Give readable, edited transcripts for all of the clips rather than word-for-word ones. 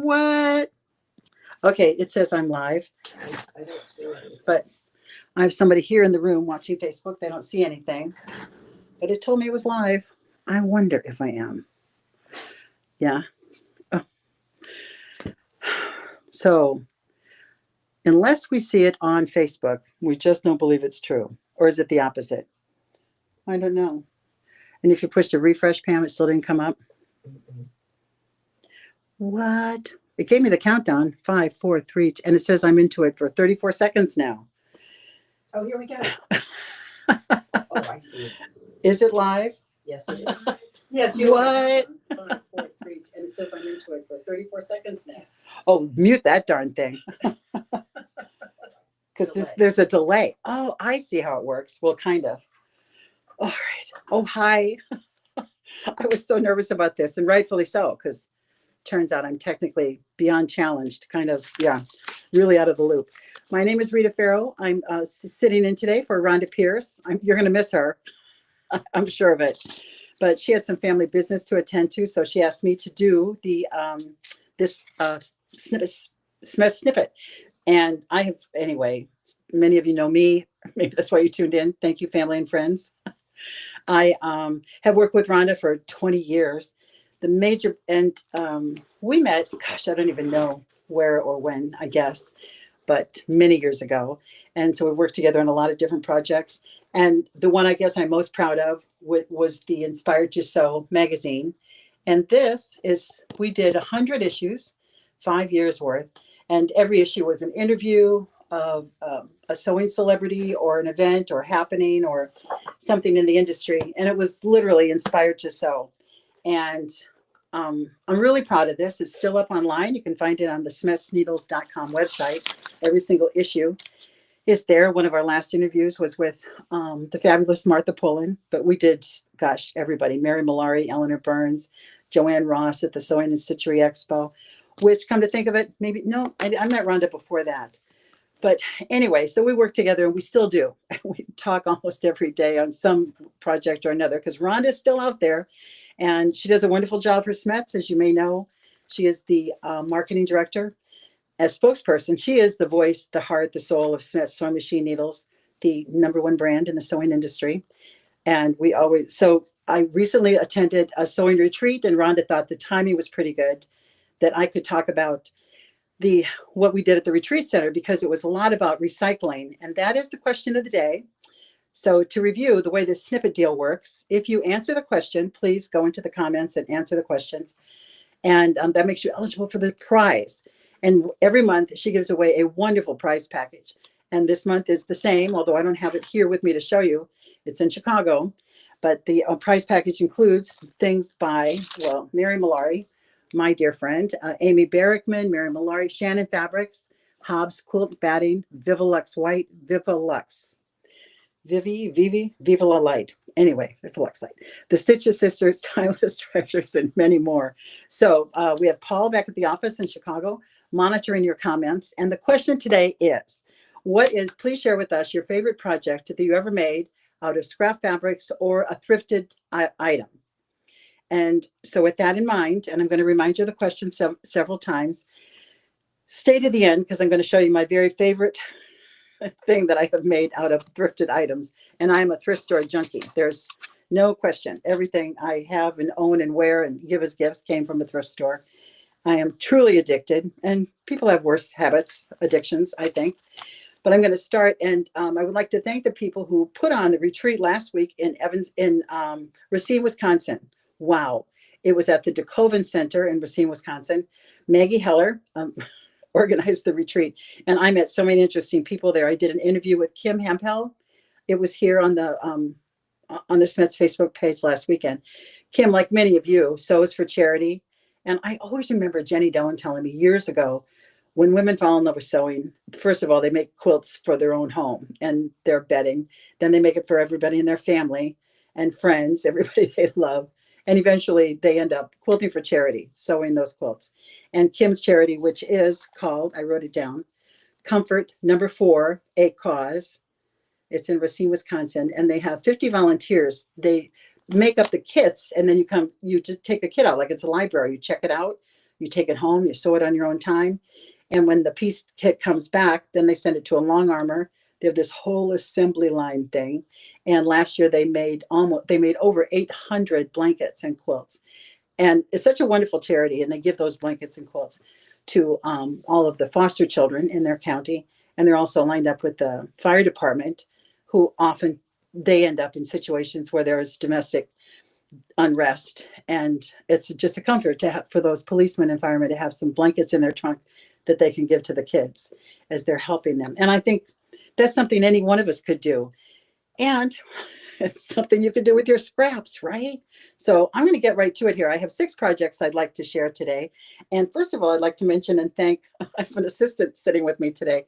What? Okay, it says I'm live, I don't see it. but I have somebody here in the room watching Facebook. They don't see anything, but it told me it was live. I wonder if I am. Yeah. Oh. So, unless we see it on Facebook, we just don't believe it's true. Or is it the opposite? I don't know. And if you pushed a refresh, Pam, it still didn't come up. What? It gave me the countdown 5, 4, 3, and it says I'm into it for 34 seconds now. Oh, here we go. Oh, I see it. Is it live? Yes, it is. Yes, you What? 5, 4, 3, and it says I'm into it for 34 seconds now. Oh, mute that darn thing. Because there's a delay. Oh, I see how it works. Well, kind of. All right. Oh, hi. I was so nervous about this, and rightfully so, because turns out I'm technically beyond challenged, kind of, yeah, really out of the loop. My name is Rita Farro. I'm sitting in today for Rhonda Pierce. You're going to miss her. I'm sure of it. But she has some family business to attend to, so she asked me to do the this snippet. And I have, anyway, many of you know me. Maybe that's why you tuned in. Thank you, family and friends. I have worked with Rhonda for 20 years. The major, and we met, gosh, I don't even know where or when, I guess, but many years ago. And so we worked together on a lot of different projects. And the one I guess I'm most proud of was the Inspired to Sew magazine. And this is, we did 100 issues, 5 years worth. And every issue was an interview of a sewing celebrity or an event or happening or something in the industry. And it was literally Inspired to Sew. And I'm really proud of this. It's still up online. You can find it on the SCHMETZneedles.com website. Every single issue is there. One of our last interviews was with the fabulous Martha Pullen, but we did, gosh, everybody, Mary Malari, Eleanor Burns, Joanne Ross at the Sewing and Stitchery Expo, which, come to think of it, maybe, no, I met Rhonda before that. But anyway, so we work together and we still do. We talk almost every day on some project or another because Rhonda's still out there and she does a wonderful job for SCHMETZ, as you may know. She is the marketing director. As spokesperson, she is the voice, the heart, the soul of SCHMETZ Sewing Machine Needles, the #1 brand in the sewing industry. And we always, so I recently attended a sewing retreat and Rhonda thought the timing was pretty good that I could talk about what we did at the retreat center because it was a lot about recycling. And that is the question of the day. So to review the way this snippet deal works, if you answer the question, please go into the comments and answer the questions. And that makes you eligible for the prize. And every month she gives away a wonderful prize package. And this month is the same, although I don't have it here with me to show you. It's in Chicago. But the prize package includes things by, well, Mary Malari, my dear friend, Amy Barrickman, Mary Malari, Shannon Fabrics, Hobbs Quilt Batting, Vivalux White, Vivalux, Viva La Light. Anyway, Vivalux Light, the Stitches Sisters, Timeless Treasures, and many more. So we have Paul back at the office in Chicago monitoring your comments. And the question today is, please share with us your favorite project that you ever made out of scrap fabrics or a thrifted item. And so with that in mind, and I'm going to remind you of the question several times, stay to the end because I'm going to show you my very favorite thing that I have made out of thrifted items. And I'm a thrift store junkie. There's no question. Everything I have and own and wear and give as gifts came from a thrift store. I am truly addicted, and people have worse addictions, I think. But I'm going to start, and I would like to thank the people who put on the retreat last week in Racine, Wisconsin. Wow. It was at the DeKoven Center in Racine, Wisconsin. Maggie Heller organized the retreat, and I met so many interesting people there. I did an interview with Kim Hampel. It was here on the SCHMETZ Facebook page last weekend. Kim, like many of you, sews for charity. And I always remember Jenny Doan telling me years ago, when women fall in love with sewing, first of all, they make quilts for their own home and their bedding. Then they make it for everybody in their family and friends, everybody they love. And eventually they end up quilting for charity, sewing those quilts. And Kim's charity, which is called, I wrote it down, Comfort #4, A Cause. It's in Racine, Wisconsin. And they have 50 volunteers. They make up the kits and then you just take a kit out like it's a library. You check it out. You take it home, you sew it on your own time. And when the piece kit comes back, then they send it to a long armor. They have this whole assembly line thing. And last year they made over 800 blankets and quilts. And it's such a wonderful charity. And they give those blankets and quilts to all of the foster children in their county. And they're also lined up with the fire department, who often they end up in situations where there is domestic unrest. And it's just a comfort to have for those policemen and firemen to have some blankets in their trunk that they can give to the kids as they're helping them. And I think that's something any one of us could do. And it's something you could do with your scraps, right? So I'm going to get right to it here. I have 6 projects I'd like to share today. And first of all, I'd like to mention and thank, I have an assistant sitting with me today,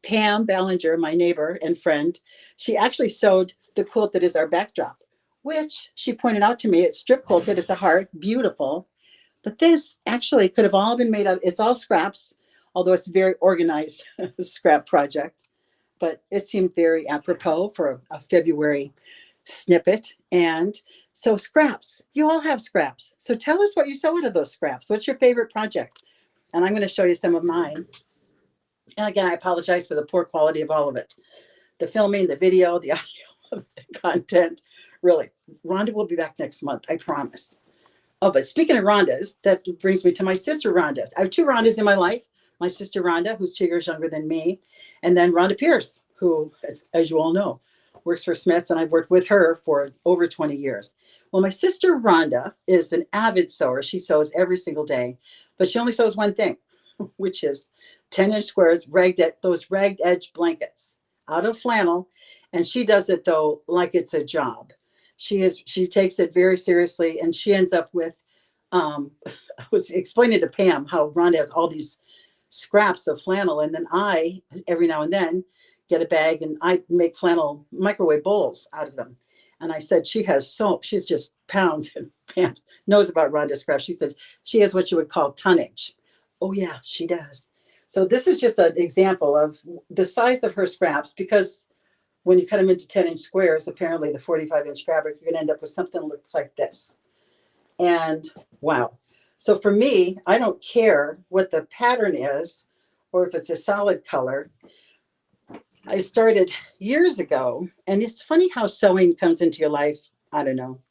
Pam Ballinger, my neighbor and friend. She actually sewed the quilt that is our backdrop, which she pointed out to me. It's strip quilted. It's a heart, beautiful. But this actually could have all been made of, it's all scraps, although it's a very organized scrap project. But it seemed very apropos for a February snippet. And so scraps, you all have scraps. So tell us what you sew out of those scraps. What's your favorite project? And I'm going to show you some of mine. And again, I apologize for the poor quality of all of it. The filming, the video, the audio, the content. Really, Rhonda will be back next month, I promise. Oh, but speaking of Rhondas, that brings me to my sister Rhonda. I have 2 Rhondas in my life. My sister Rhonda, who's 2 years younger than me, and then Rhonda Pierce, who, as you all know, works for SCHMETZ, and I've worked with her for over 20 years. Well, my sister Rhonda is an avid sewer. She sews every single day, but she only sews one thing, which is 10-inch squares, those ragged edge blankets out of flannel. And she does it, though, like it's a job. She takes it very seriously, and she ends up with, I was explaining to Pam how Rhonda has all these scraps of flannel, and then I, every now and then, get a bag and I make flannel microwave bowls out of them. And I said, she's just pounds, and Pam knows about Rhonda's scraps. She said she has what you would call tonnage. Oh yeah, she does. So this is just an example of the size of her scraps, because when you cut them into 10-inch squares, apparently the 45-inch fabric, you're gonna end up with something that looks like this. And wow. So for me, I don't care what the pattern is or if it's a solid color. I started years ago, and it's funny how sewing comes into your life. I don't know.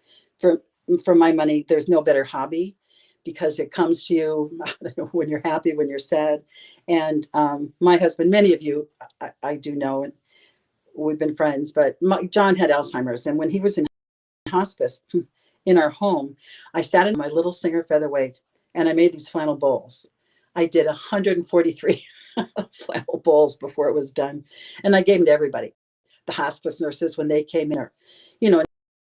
For my money, there's no better hobby, because it comes to you, I don't know, when you're happy, when you're sad. And my husband, many of you, I do know, and we've been friends, but John had Alzheimer's. And when he was in hospice in our home, I sat in my little Singer featherweight and I made these flannel bowls. I did 143 flannel bowls before it was done. And I gave them to everybody. The hospice nurses, when they came in, or,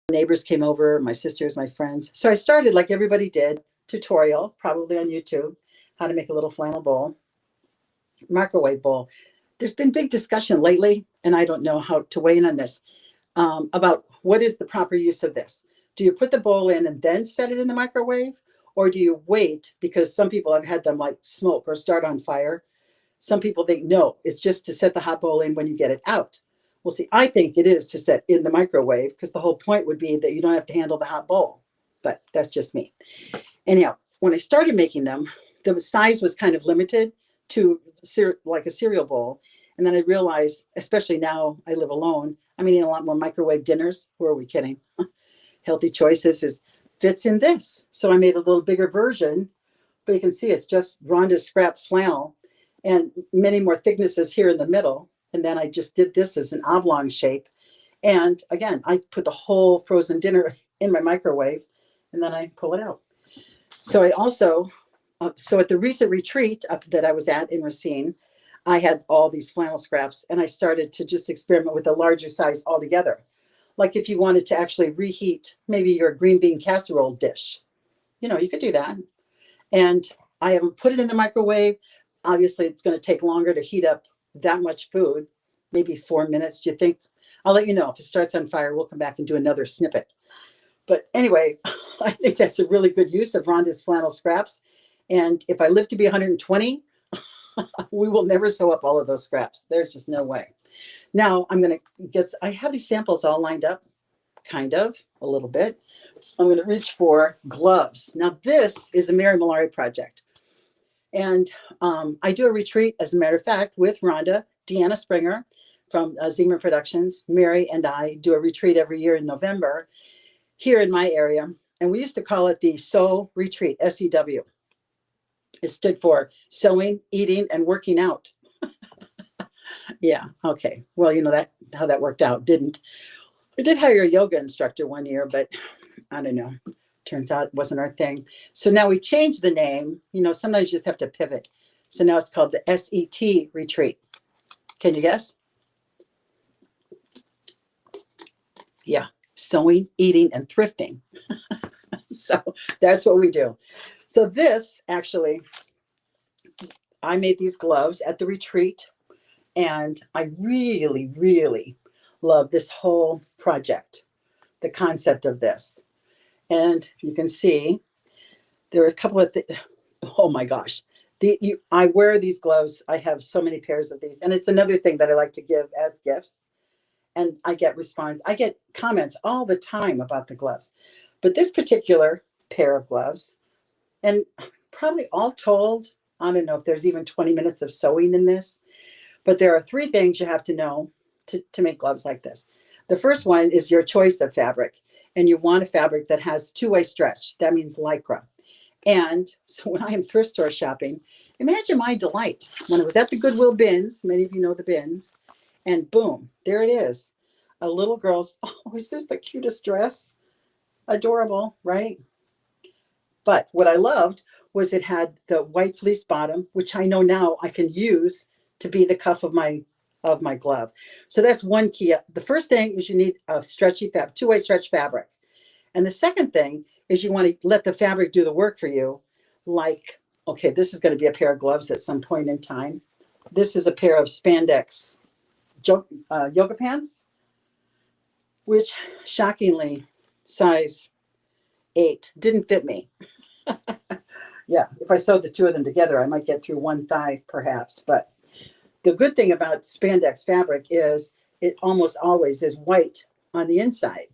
neighbors came over, my sisters, my friends. So I started like everybody did, tutorial, probably on YouTube, how to make a little flannel bowl, microwave bowl. There's been big discussion lately, and I don't know how to weigh in on this, about what is the proper use of this. Do you put the bowl in and then set it in the microwave? Or do you wait? Because some people have had them like smoke or start on fire. Some people think, no, it's just to set the hot bowl in when you get it out. Well, see, I think it is to set in the microwave, because the whole point would be that you don't have to handle the hot bowl. But that's just me. Anyhow, when I started making them, the size was kind of limited to like a cereal bowl. And then I realized, especially now I live alone, I'm eating a lot more microwave dinners. Who are we kidding? Healthy Choices fits in this. So I made a little bigger version, but you can see it's just Rhonda's scrap flannel and many more thicknesses here in the middle. And then I just did this as an oblong shape. And again, I put the whole frozen dinner in my microwave, and then I pull it out. So I also, so at the recent retreat that I was at in Racine, I had all these flannel scraps, and I started to just experiment with a larger size altogether. Like if you wanted to actually reheat maybe your green bean casserole dish, you could do that. And I haven't put it in the microwave. Obviously, it's going to take longer to heat up that much food, maybe 4 minutes. Do you think? I'll let you know if it starts on fire. We'll come back and do another snippet. But anyway, I think that's a really good use of Rhonda's flannel scraps. And if I live to be 120, we will never sew up all of those scraps. There's just no way. Now I have these samples all lined up, kind of, a little bit. I'm going to reach for gloves. Now this is a Mary Mallory project. And I do a retreat, as a matter of fact, with Rhonda, Deanna Springer from Zemer Productions. Mary and I do a retreat every year in November here in my area. And we used to call it the SEW Retreat, SEW. It stood for sewing, eating, and working out. Yeah, okay. Well, you know that how that worked out, didn't. We did hire a yoga instructor one year, but I don't know. Turns out it wasn't our thing. So now we changed the name. You know, sometimes you just have to pivot. So now it's called the SET Retreat. Can you guess? Yeah, sewing, eating, and thrifting. So that's what we do. So this actually, I made these gloves at the retreat, and I really, really love this whole project, the concept of this. And you can see there are a couple of things. Oh my gosh. I wear these gloves. I have so many pairs of these. And it's another thing that I like to give as gifts. And I get comments all the time about the gloves. But this particular pair of gloves, and probably all told, I don't know if there's even 20 minutes of sewing in this, but there are 3 things you have to know to make gloves like this. The first one is your choice of fabric. And you want a fabric that has 2-way stretch. That means Lycra. And so when I am thrift store shopping, imagine my delight when I was at the Goodwill bins. Many of you know the bins. And boom, there it is. A little girl's, oh, is this the cutest dress? Adorable, right? But what I loved was it had the white fleece bottom, which I know now I can use to be the cuff of my glove. So that's one key. The first thing is you need a stretchy fabric, 2-way stretch fabric. And the second thing is you want to let the fabric do the work for you. Like, okay, this is going to be a pair of gloves at some point in time. This is a pair of spandex yoga pants, which shockingly, size 8 didn't fit me. Yeah, if I sewed the 2 of them together, I might get through one thigh perhaps. But the good thing about spandex fabric is it almost always is white on the inside.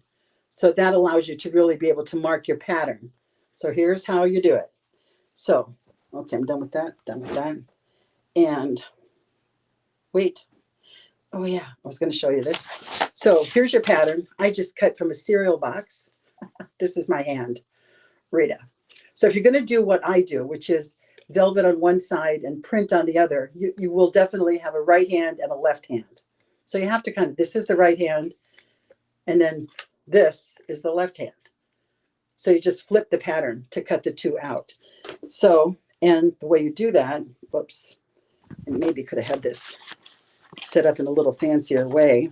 So that allows you to really be able to mark your pattern. So here's how you do it. So, okay, I'm done with that, And wait, oh yeah, I was going to show you this. So here's your pattern. I just cut from a cereal box. This is my hand, Rita. So if you're going to do what I do, which is velvet on one side and print on the other, you will definitely have a right hand and a left hand. So you have to this is the right hand, and then this is the left hand. So you just flip the pattern to cut the 2 out. So, and the way you do that, whoops, and maybe could have had this set up in a little fancier way.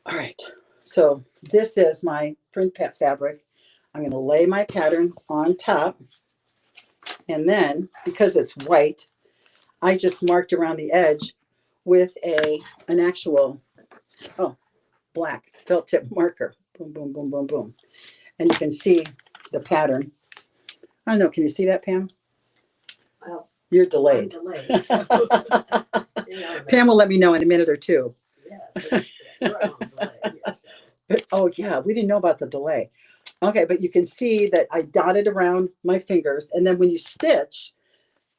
All right, so this is my print fabric. I'm going to lay my pattern on top. And then, because it's white, I just marked around the edge with an actual, black felt tip marker. Boom, boom, boom, boom, boom. And you can see the pattern. I don't know, can you see that, Pam? Well, you're delayed. I'm delayed. So, Pam will let me know in a minute or two. Yes, we're on delay here, so. Oh yeah, we didn't know about the delay. Okay, but you can see that I dotted around my fingers, and then when you stitch,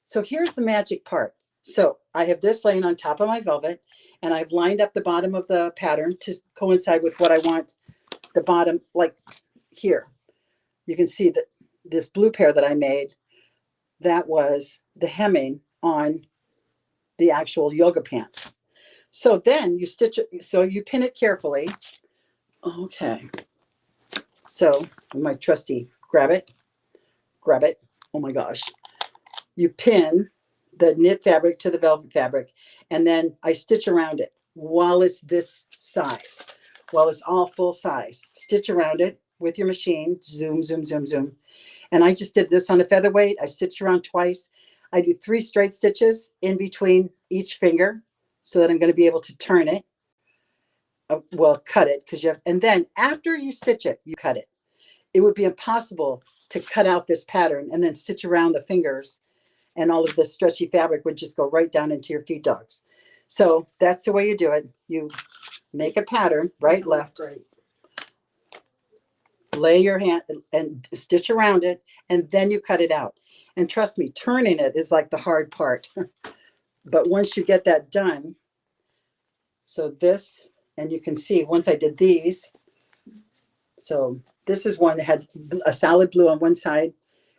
so here's the magic part. So I have this laying on top of my velvet, and I've lined up the bottom of the pattern to coincide with what I want the bottom, like here. You can see that this blue pair that I made, that was the hemming on the actual yoga pants. So then you stitch it, so you pin it carefully. Okay. So my trusty, grab it. Oh my gosh. You pin the knit fabric to the velvet fabric, and then I stitch around it while it's this size, while it's all full size. Stitch around it with your machine, zoom, zoom, zoom, zoom. And I just did this on a featherweight. I stitched around twice. I do 3 straight stitches in between each finger so that I'm going to be able to turn it. Well, cut it, because you have, and then after you stitch it, you cut it. It would be impossible to cut out this pattern and then stitch around the fingers, and all of this stretchy fabric would just go right down into your feed dogs. So that's the way you do it. You make a pattern, right, left, Right. lay your hand and stitch around it, and then you cut it out. And trust me, turning it is like the hard part. But once you get that done, so this, and you can see once I did these, so this is one that had a solid blue on one side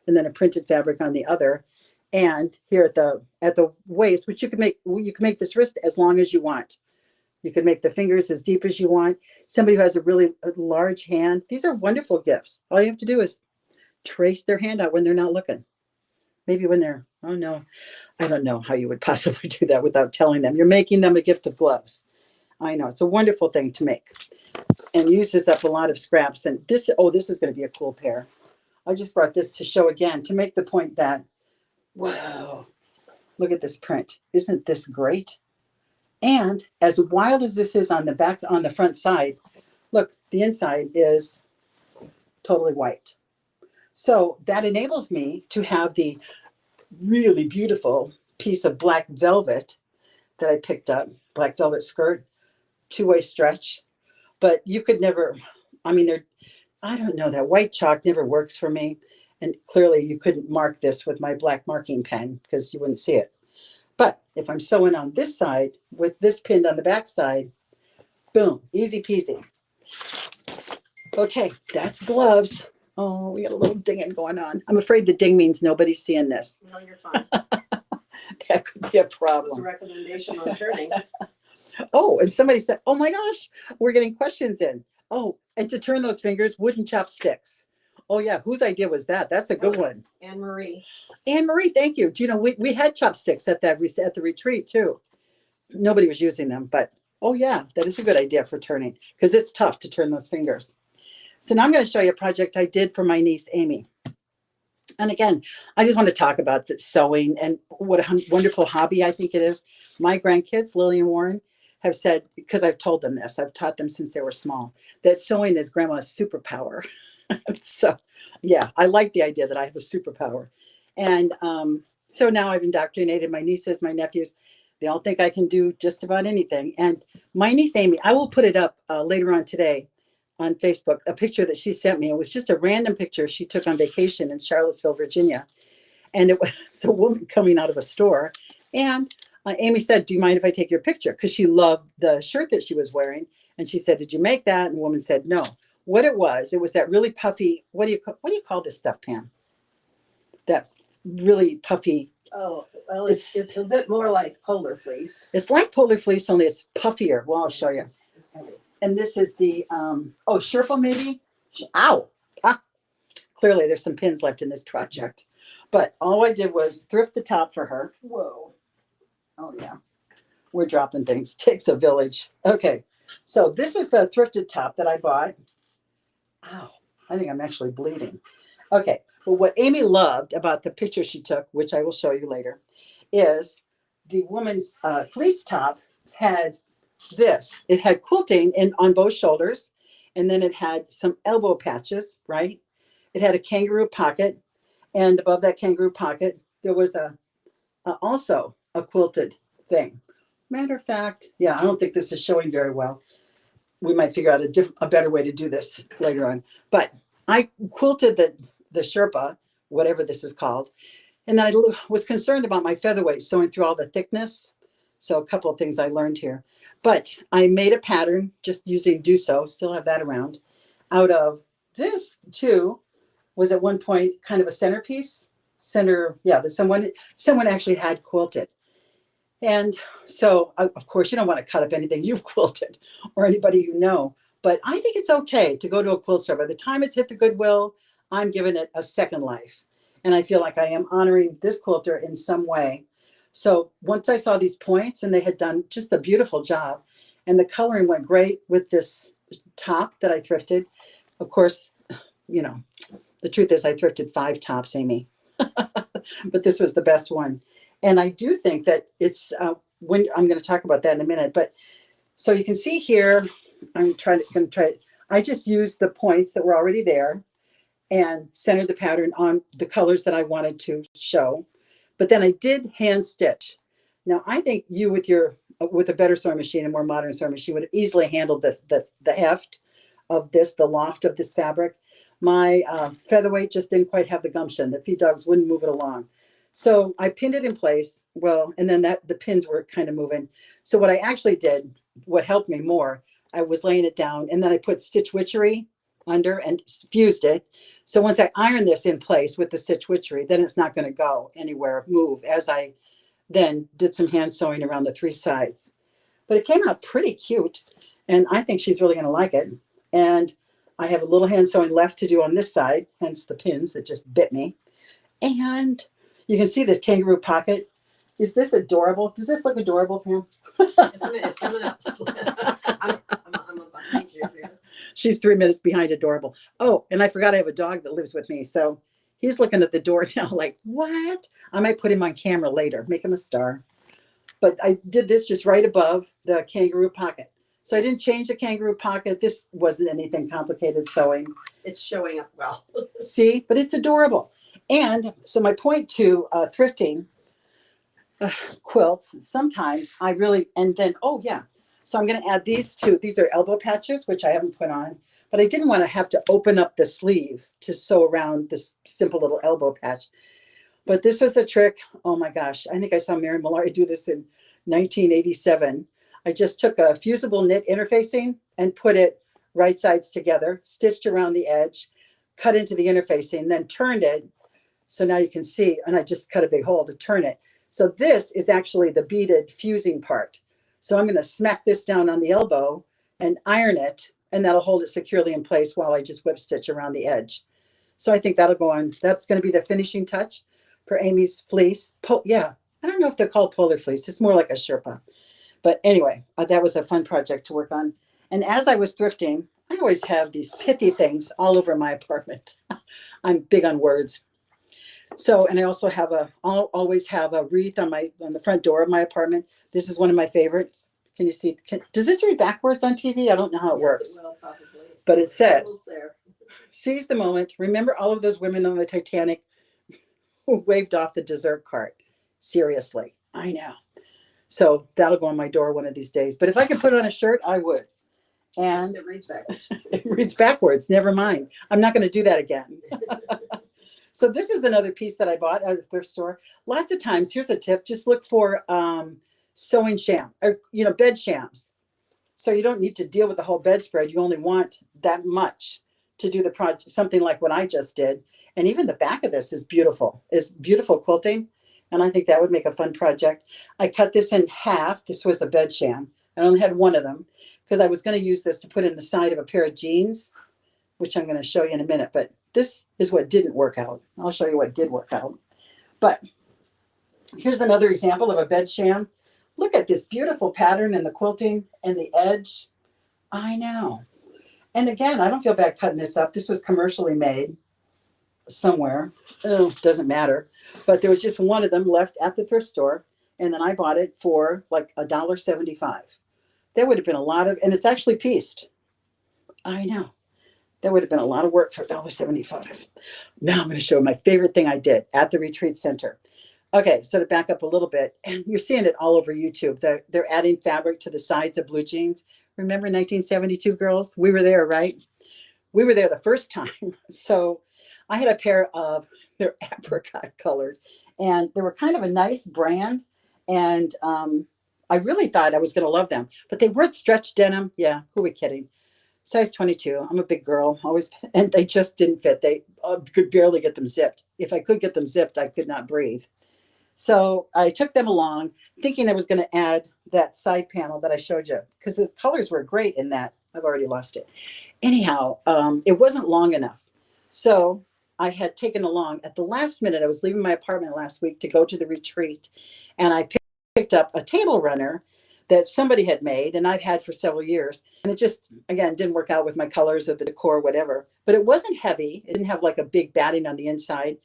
and then a printed fabric on the other. And here at the waist, which you can make this wrist as long as you want. You can make the fingers as deep as you want. Somebody who has a really large hand, these are wonderful gifts. All you have to do is trace their hand out when they're not looking. Maybe when they're, oh no, I don't know how you would possibly do that without telling them. You're making them a gift of gloves. I know, it's a wonderful thing to make and uses up a lot of scraps. And this, oh, this is going to be a cool pair. I just brought this to show again, to make the point that, whoa, look at this print. Isn't this great? And as wild as this is on the back, on the front side, look, the inside is totally white. So that enables me to have the really beautiful piece of black velvet that I picked up, black velvet skirt, two-way stretch. But you could never, I mean, I don't know, that white chalk never works for me. And clearly you couldn't mark this with my black marking pen because you wouldn't see it. But if I'm sewing on this side with this pinned on the back side, boom, easy peasy. Okay, that's gloves. Oh, we got a little dinging going on. I'm afraid the ding means nobody's seeing this. No, you're fine. That could be a That was a problem. recommendation on turning. Oh, and somebody said, oh my gosh, we're getting questions in. Oh, and to turn those fingers, wooden chopsticks. Oh yeah, whose idea was that? That's a good one. Anne Marie. Anne Marie, thank you. Do you know, we had chopsticks at the retreat too. Nobody was using them, but oh yeah, that is a good idea for turning because it's tough to turn those fingers. So now I'm going to show you a project I did for my niece, Amy. And again, I just want to talk about the sewing and what a wonderful hobby I think it is. My grandkids, Lily and Warren, have said, because I've told them this, I've taught them since they were small, that sewing is grandma's superpower. So yeah, I like the idea that I have a superpower. And so now I've indoctrinated my nieces, my nephews. They all think I can do just about anything. And my niece, Amy, I will put it up later on today on Facebook, a picture that she sent me. It was just a random picture she took on vacation in Charlottesville, Virginia. And it was a woman coming out of a store. And Amy said, do you mind if I take your picture? Because she loved the shirt that she was wearing. And she said, did you make that? And the woman said, no. What it was that really puffy, what do you call this stuff, Pam? That really puffy. Oh, well, it's a bit more like polar fleece. It's like polar fleece, only it's puffier. Well, I'll show you. And this is the, Sherpa maybe? Ow. Clearly there's some pins left in this project. But all I did was thrift the top for her. Whoa. Oh, yeah. We're dropping things. Takes a village. Okay. So this is the thrifted top that I bought. Ow. I think I'm actually bleeding. Okay. Well, what Amy loved about the picture she took, which I will show you later, is the woman's fleece top had this. It had quilting on both shoulders, and then it had some elbow patches, right? It had a kangaroo pocket, and above that kangaroo pocket, there was also a quilted thing. Matter of fact, yeah, I don't think this is showing very well. We might figure out a better way to do this later on. But I quilted the Sherpa, whatever this is called, and then I was concerned about my featherweight sewing through all the thickness. So a couple of things I learned here. But I made a pattern just using Do Sew, still have that around, out of this too, was at one point kind of a centerpiece. Someone actually had quilted. And so, of course, you don't want to cut up anything you've quilted or anybody you know. But I think it's okay to go to a quilt store. By the time it's hit the Goodwill, I'm giving it a second life. And I feel like I am honoring this quilter in some way. So once I saw these points, and they had done just a beautiful job, and the coloring went great with this top that I thrifted. Of course, you know, the truth is I thrifted 5 tops, Amy, but this was the best one. And I do think that it's, when I'm going to talk about that in a minute, but so you can see here, I just used the points that were already there and centered the pattern on the colors that I wanted to show. But then I did hand stitch. Now I think you with a better sewing machine, a more modern sewing machine, would have easily handled the heft of this, the loft of this fabric. my featherweight just didn't quite have the gumption. The feed dogs wouldn't move it along. So I pinned it in place. Well, and then the pins were kind of moving. So what I actually did, what helped me more, I was laying it down and then I put stitch witchery under and fused it. So once I iron this in place with the stitch witchery, then it's not going to go anywhere, move, as I then did some hand sewing around the 3 sides. But it came out pretty cute, and I think she's really going to like it. And I have a little hand sewing left to do on this side, hence the pins that just bit me. And you can see this kangaroo pocket. Is this adorable? Does this look adorable, Pam? It's coming up. I'm behind you. She's 3 minutes behind adorable. Oh, and I forgot I have a dog that lives with me. So he's looking at the door now like, what? I might put him on camera later, make him a star. But I did this just right above the kangaroo pocket. So I didn't change the kangaroo pocket. This wasn't anything complicated sewing. It's showing up well. See, but it's adorable. And so my point to thrifting quilts, sometimes I really, and then, oh yeah. So I'm going to add these two. These are elbow patches, which I haven't put on, but I didn't want to have to open up the sleeve to sew around this simple little elbow patch. But this was the trick. Oh my gosh. I think I saw Mary Malari do this in 1987. I just took a fusible knit interfacing and put it right sides together, stitched around the edge, cut into the interfacing, then turned it. So now you can see, and I just cut a big hole to turn it. So this is actually the beaded fusing part. So I'm going to smack this down on the elbow and iron it, and that'll hold it securely in place while I just whip stitch around the edge. So I think that'll go on. That's going to be the finishing touch for Amy's fleece. Yeah, I don't know if they're called polar fleece. It's more like a Sherpa. But anyway, that was a fun project to work on. And as I was thrifting, I always have these pithy things all over my apartment. I'm big on words. So, and I also have always have a wreath on the front door of my apartment. This is one of my favorites. Can you see? Does this read backwards on TV? I don't know how it works. It will, probably. But it says, seize the moment. Remember all of those women on the Titanic who waved off the dessert cart. Seriously, I know. So that'll go on my door one of these days. But if I could put on a shirt, I would. And it reads backwards. It reads backwards. Never mind. I'm not going to do that again. So this is another piece that I bought at the thrift store. Lots of times, here's a tip: just look for sewing sham or bed shams. So you don't need to deal with the whole bedspread. You only want that much to do the project. Something like what I just did. And even the back of this is beautiful. Is beautiful quilting. And I think that would make a fun project. I cut this in half. This was a bed sham. I only had one of them because I was going to use this to put in the side of a pair of jeans, which I'm going to show you in a minute. But this is what didn't work out. I'll show you what did work out. But here's another example of a bed sham. Look at this beautiful pattern in the quilting and the edge. I know. And again, I don't feel bad cutting this up. This was commercially made somewhere. Oh, doesn't matter. But there was just one of them left at the thrift store. And then I bought it for like $1.75. There would have been a lot of, and it's actually pieced. I know. That would have been a lot of work for $1.75. Now I'm going to show my favorite thing I did at the retreat center. Okay, so to back up a little bit, and you're seeing it all over YouTube. They're adding fabric to the sides of blue jeans. Remember 1972, girls? We were there, right? We were there the first time. So I had a pair of, they're apricot colored, and they were kind of a nice brand. And I really thought I was going to love them, but they weren't stretch denim. Yeah, who are we kidding? Size 22. I'm a big girl, always, and they just didn't fit. They could barely get them zipped. If I could get them zipped, I could not breathe. So I took them along thinking I was going to add that side panel that I showed you because the colors were great in that. I've already lost it. Anyhow, it wasn't long enough. So I had taken along at the last minute. I was leaving my apartment last week to go to the retreat, and I picked up a table runner that somebody had made and I've had for several years. And it just, again, didn't work out with my colors of the decor, whatever. But it wasn't heavy. It didn't have like a big batting on the inside,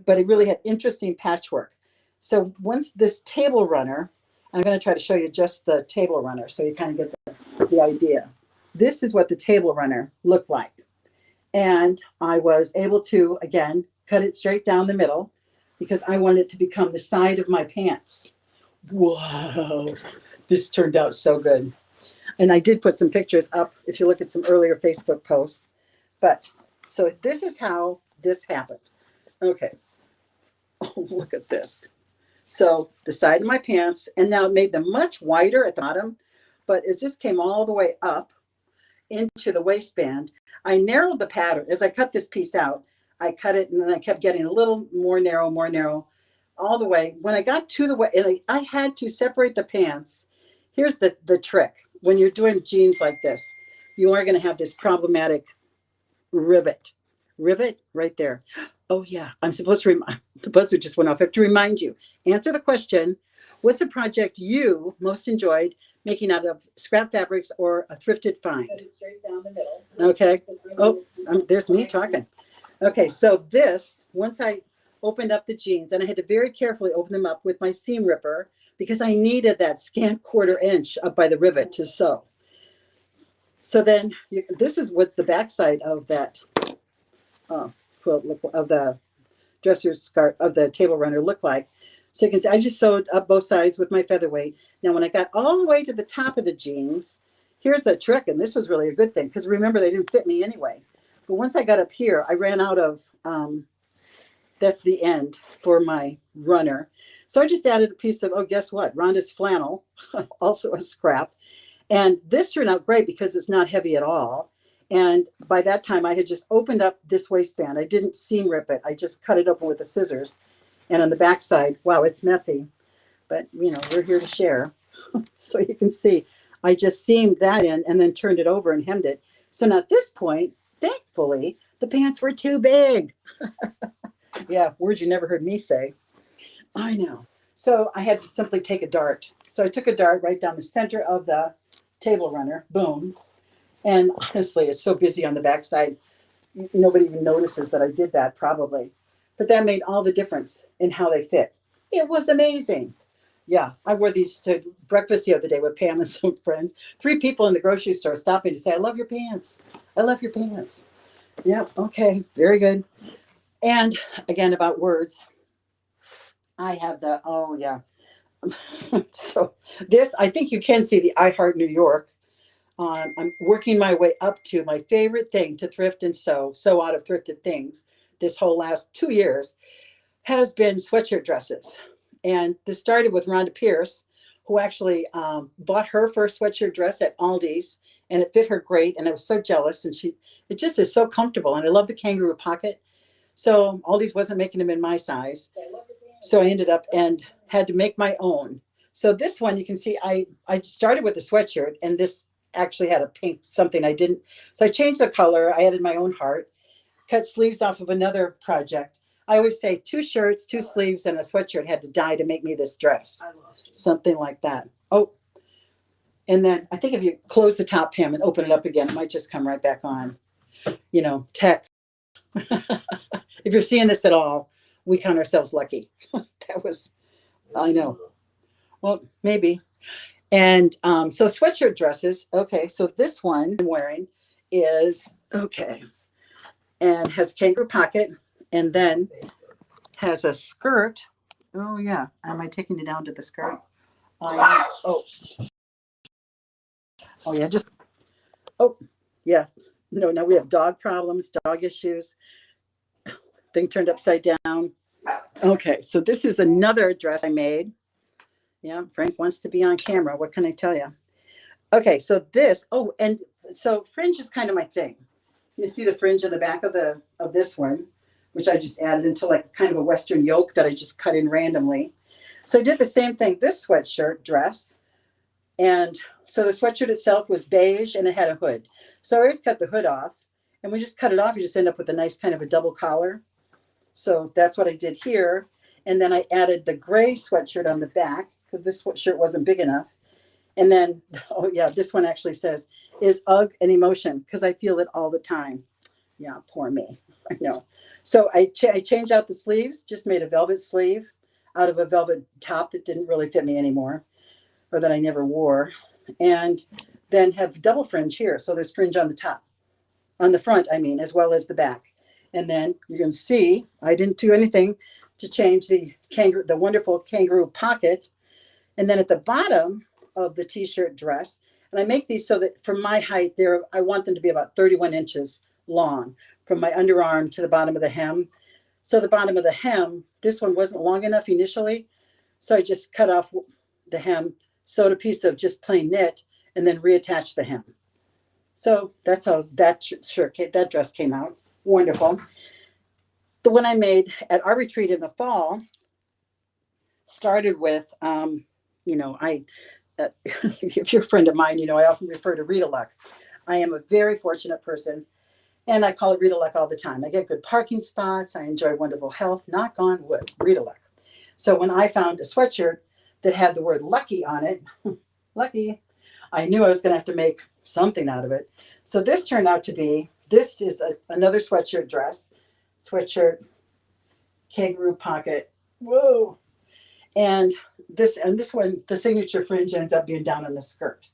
but it really had interesting patchwork. So once this table runner, I'm going to try to show you just the table runner so you kind of get the idea. This is what the table runner looked like. And I was able to, again, cut it straight down the middle because I wanted it to become the side of my pants. Whoa, this turned out so good. And I did put some pictures up if you look at some earlier Facebook posts. But So this is how this happened. Okay. Oh, look at this. So the side of my pants, and now it made them much wider at the bottom. But as this came all the way up into the waistband, I narrowed the pattern. As I cut this piece out, I cut it and then I kept getting a little more narrow, all the way. When I got to the way, and I had to separate the pants. Here's the trick. When you're doing jeans like this, you are going to have this problematic rivet right there. Oh yeah, I'm supposed to remind, the buzzer just went off. I have to remind you, answer the question, what's a project you most enjoyed making out of scrap fabrics or a thrifted find? Straight down the middle. Okay. Oh, there's me talking. Okay, so this, once I opened up the jeans, and I had to very carefully open them up with my seam ripper because I needed that scant 1/4 inch up by the rivet to sew. So then this is what the backside of that quilt of the dresser scarf of the table runner looked like. So you can see I just sewed up both sides with my featherweight. Now when I got all the way to the top of the jeans, here's the trick, and this was really a good thing because remember they didn't fit me anyway. But once I got up here, I ran out of that's the end for my runner. So I just added a piece of, oh, guess what? Rhonda's flannel, also a scrap. And this turned out great because it's not heavy at all. And by that time, I had just opened up this waistband. I didn't seam rip it. I just cut it open with the scissors. And on the back side, wow, it's messy. But, you know, we're here to share. So you can see, I just seamed that in and then turned it over and hemmed it. So now at this point, thankfully, the pants were too big. Yeah, words you never heard me say. I know. So I had to simply take a dart. So I took a dart right down the center of the table runner. Boom. And honestly, it's so busy on the backside. Nobody even notices that I did that probably. But that made all the difference in how they fit. It was amazing. Yeah, I wore these to breakfast the other day with Pam and some friends. 3 people in the grocery store stopped me to say, I love your pants. I love your pants. Yeah, okay, very good. And again, about words, I have the, oh yeah. So this, I think you can see the I Heart New York. I'm working my way up to my favorite thing to thrift and sew out of thrifted things this whole last 2 years has been sweatshirt dresses. And this started with Rhonda Pierce, who actually bought her first sweatshirt dress at Aldi's, and it fit her great. And I was so jealous. And it just is so comfortable. And I love the kangaroo pocket. So Aldi's wasn't making them in my size. So I ended up and had to make my own. So this one, you can see I started with a sweatshirt, and this actually had a pink something I didn't. So I changed the color. I added my own heart, cut sleeves off of another project. I always say 2 shirts, 2 sleeves, and a sweatshirt had to die to make me this dress. Something like that. Oh, and then I think if you close the top hem and open it up again, it might just come right back on. You know, tech. If you're seeing this at all, we count ourselves lucky. That was, I know. Well, maybe. And so sweatshirt dresses. Okay, so this one I'm wearing is, okay, and has a kangaroo pocket and then has a skirt. Oh, yeah. Am I taking it down to the skirt? Oh, yeah, just, oh, yeah. No, now we have dog problems, dog issues. Thing turned upside down. Okay, so this is another dress I made. Yeah, Frank wants to be on camera. What can I tell you? Okay, so this, oh, and so fringe is kind of my thing. You see the fringe on the back of this one, which I just added into like kind of a Western yoke that I just cut in randomly. So I did the same thing, this sweatshirt dress. And so the sweatshirt itself was beige and it had a hood. So I always cut the hood off. And when you just cut it off, you just end up with a nice kind of a double collar. So that's what I did here. And then I added the gray sweatshirt on the back because this sweatshirt wasn't big enough. And then, oh yeah, this one actually says, is UGG an emotion? Because I feel it all the time. Yeah, poor me. I know. So I changed out the sleeves, just made a velvet sleeve out of a velvet top that didn't really fit me anymore, or that I never wore. And then have double fringe here. So there's fringe on the top, on the front, I mean, as well as the back. And then you can see, I didn't do anything to change the wonderful kangaroo pocket. And then at the bottom of the t-shirt dress, and I make these so that from my height, I want them to be about 31 inches long. from my underarm to the bottom of the hem. So the bottom of the hem, this one wasn't long enough initially. So I just cut off the hem, sewed a piece of just plain knit, and then reattached the hem. So that's how that that dress came out. Wonderful. The one I made at our retreat in the fall started with, if you're a friend of mine, I often refer to Rita Luck. I am a very fortunate person, and I call it Rita Luck all the time. I get good parking spots. I enjoy wonderful health. Knock on wood, Rita Luck. So when I found a sweatshirt that had the word lucky on it, lucky, I knew I was going to have to make something out of it. So this turned out to be, this is another sweatshirt dress, sweatshirt, kangaroo pocket. Whoa. And this one, the signature fringe ends up being down on the skirt.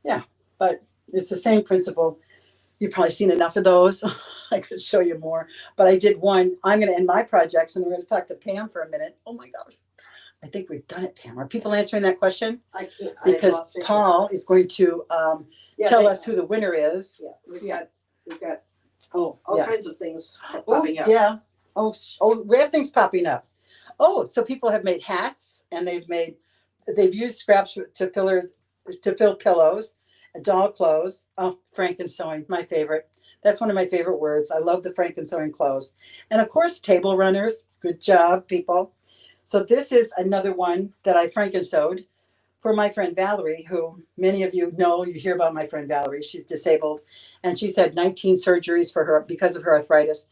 Yeah, but it's the same principle. You've probably seen enough of those. I could show you more, but I did one. I'm going to end my projects, and we're going to talk to Pam for a minute. Oh my gosh. I think we've done it, Pam. Are people answering that question? I can't. Because Paul is going to tell us who the winner is. Yeah, we've got all kinds of things popping up. Yeah. Oh, we have things popping up. Oh, so people have made hats, and they've used scraps to fill pillows, doll clothes. Oh, Frankensewing, my favorite. That's one of my favorite words. I love the Frankensewing clothes. And of course, table runners. Good job, people. So this is another one that I Frankensewed for my friend Valerie, who many of you know. You hear about my friend Valerie. She's disabled, and she's had 19 surgeries for her because of her arthritis.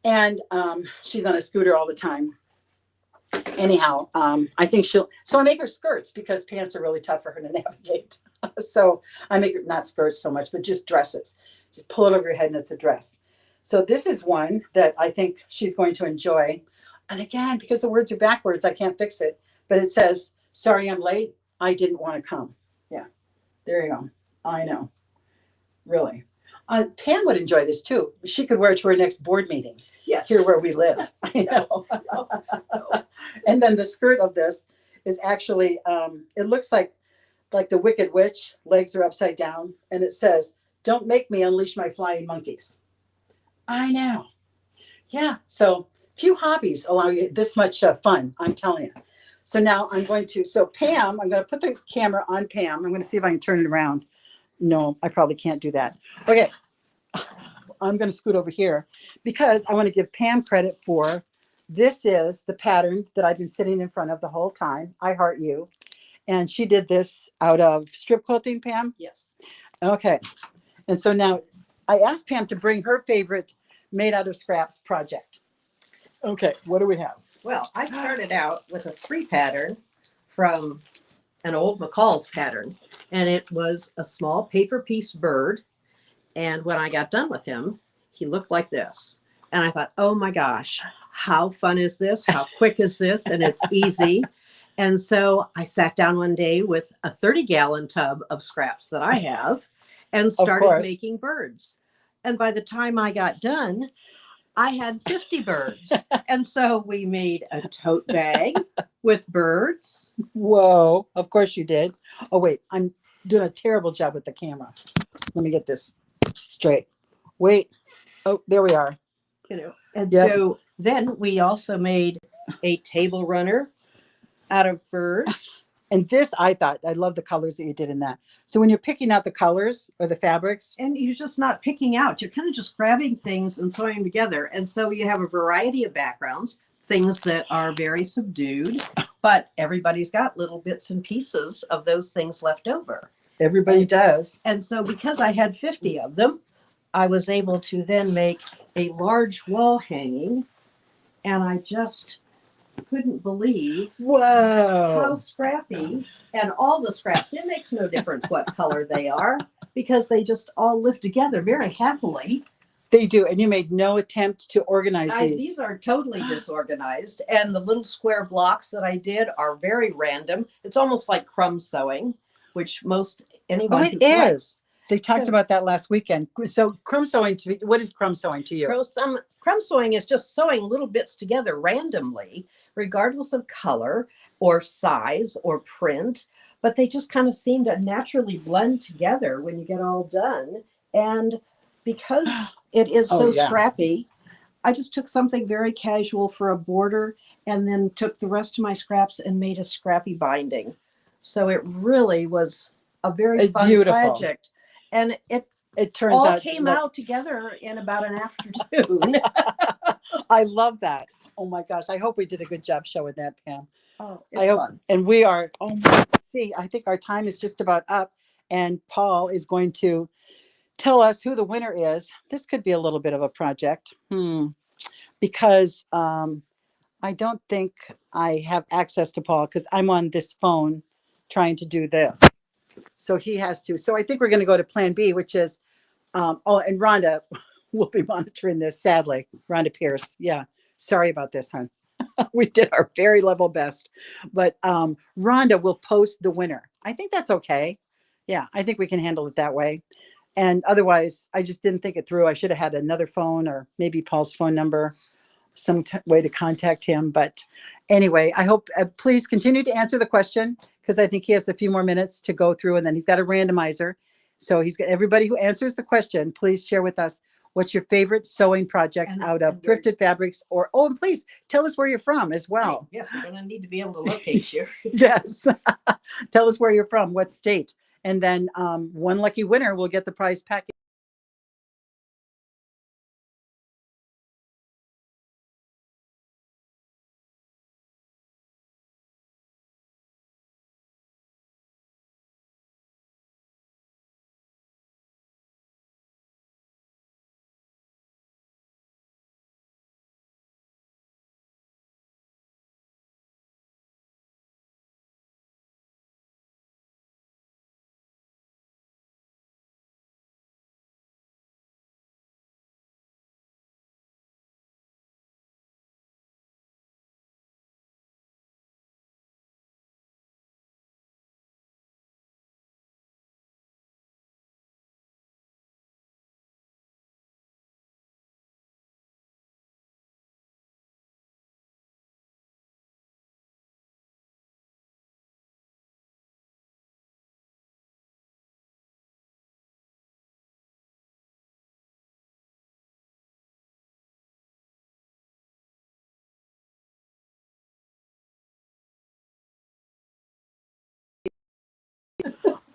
And she's on a scooter all the time. Anyhow, I think so I make her skirts because pants are really tough for her to navigate. So I make her not skirts so much, but just dresses. Just pull it over your head and it's a dress. So this is one that I think she's going to enjoy. And again, because the words are backwards, I can't fix it. But it says, sorry, I'm late. I didn't want to come. Yeah, there you go. I know. Really. Pam would enjoy this too. She could wear it to her next board meeting. Yes. Here where we live. I know. And then the skirt of this is actually, it looks like the Wicked Witch, legs are upside down. And it says, don't make me unleash my flying monkeys. I know. Yeah. So few hobbies allow you this much fun, I'm telling you. So now Pam, I'm going to put the camera on Pam. I'm going to see if I can turn it around. No, I probably can't do that. Okay. I'm going to scoot over here because I want to give Pam credit for, this is the pattern that I've been sitting in front of the whole time. I Heart You. And she did this out of strip quilting, Pam? Yes. Okay. And so now I asked Pam to bring her favorite made out of scraps project. Okay. What do we have? Well, I started out with a free pattern from an old McCall's pattern, and it was a small paper piece bird. And when I got done with him, he looked like this. And I thought, oh my gosh, how fun is this? How quick is this? And it's easy. And so I sat down one day with a 30-gallon tub of scraps that I have and started making birds. And by the time I got done, I had 50 birds. And so we made a tote bag with birds. Whoa, of course you did. Oh, wait, I'm doing a terrible job with the camera. Let me get this straight. Wait. Oh, there we are. And so then we also made a table runner out of birds. And this, I love the colors that you did in that. So when you're picking out the colors or the fabrics. And you're just not picking out. You're kind of just grabbing things and sewing them together. And so you have a variety of backgrounds, things that are very subdued, but everybody's got little bits and pieces of those things left over. Everybody does. And so because I had 50 of them, I was able to then make a large wall hanging. And I just couldn't believe how scrappy, and all the scraps, it makes no difference what color they are because they just all live together very happily. They do. And you made no attempt to organize these. These are totally disorganized, and the little square blocks that I did are very random. It's almost like crumb sewing, which most anyone it is. They talked about that last weekend. So crumb sewing what is crumb sewing to you? Crumb sewing is just sewing little bits together randomly, regardless of color or size or print, but they just kind of seem to naturally blend together when you get all done. And because it is Oh, so yeah. scrappy, I just took something very casual for a border and then took the rest of my scraps and made a scrappy binding. So it really was a very It's fun beautiful. project. And It turns all out came like- out together in about an afternoon. I love that. Oh my gosh. I hope we did a good job showing that, Pam. Oh, I it's hope, fun. and we are, oh my, see, I think our time is just about up, and Paul is going to tell us who the winner is. This could be a little bit of a project. Because I don't think I have access to Paul because I'm on this phone trying to do this. So he has to. So I think we're going to go to plan B, which is, oh, and Rhonda will be monitoring this, sadly. Rhonda Pierce. Yeah. Sorry about this, hon. We did our very level best. But Rhonda will post the winner. I think that's okay. Yeah, I think we can handle it that way. And otherwise, I just didn't think it through. I should have had another phone or maybe Paul's phone number, some way to contact him. But anyway, I hope, please continue to answer the question because I think he has a few more minutes to go through and then he's got a randomizer. So he's got everybody who answers the question, please share with us what's your favorite sewing project out of thrifted fabrics or, oh, and please tell us where you're from as well. Yes, we're going to need to be able to locate you. Yes. Tell us where you're from, what state. And then one lucky winner will get the prize package.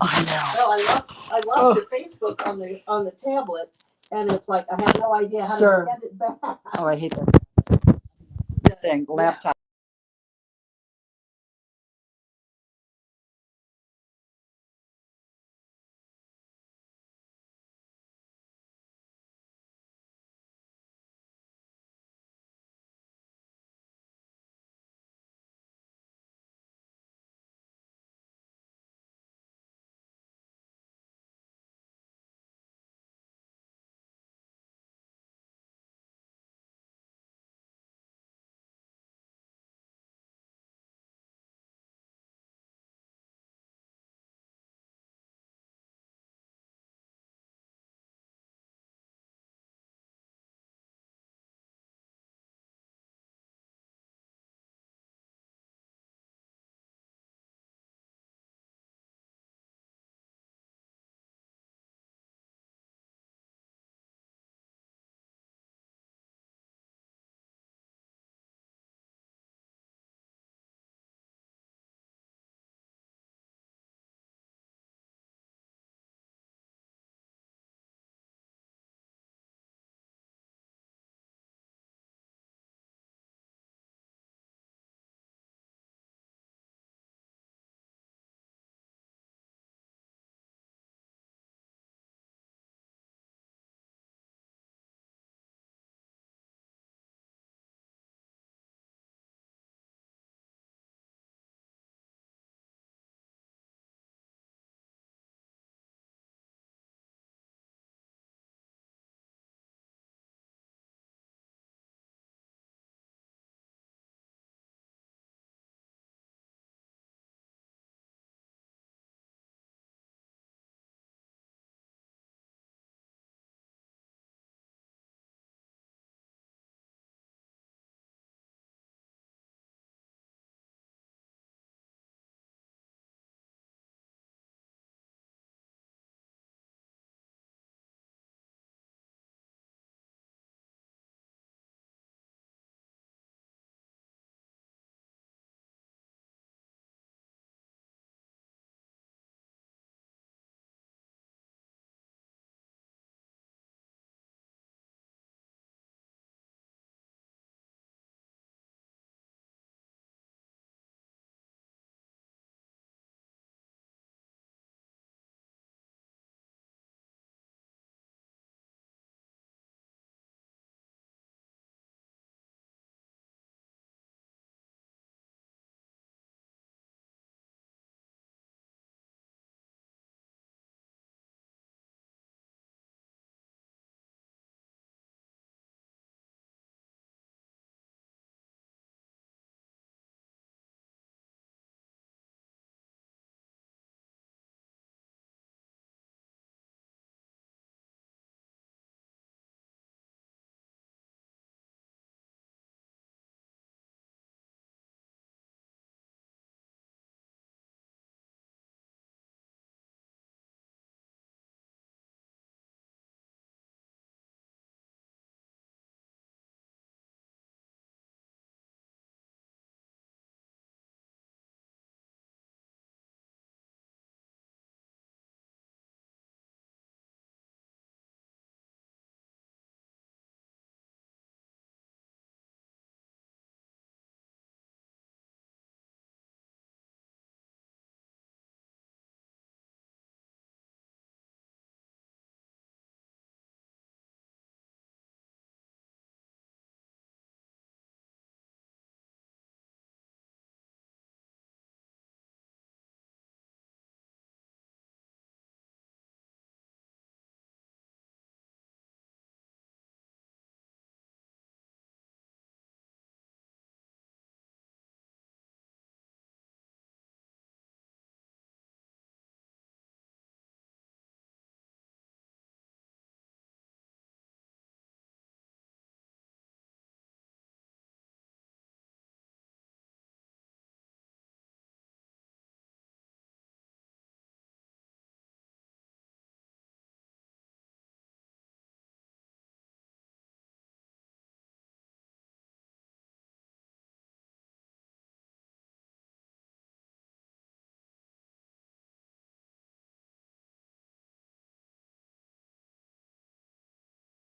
I know. Well, I lost your Facebook on the tablet, and it's like I had no idea how to get it back. Oh, I hate that thing, laptop.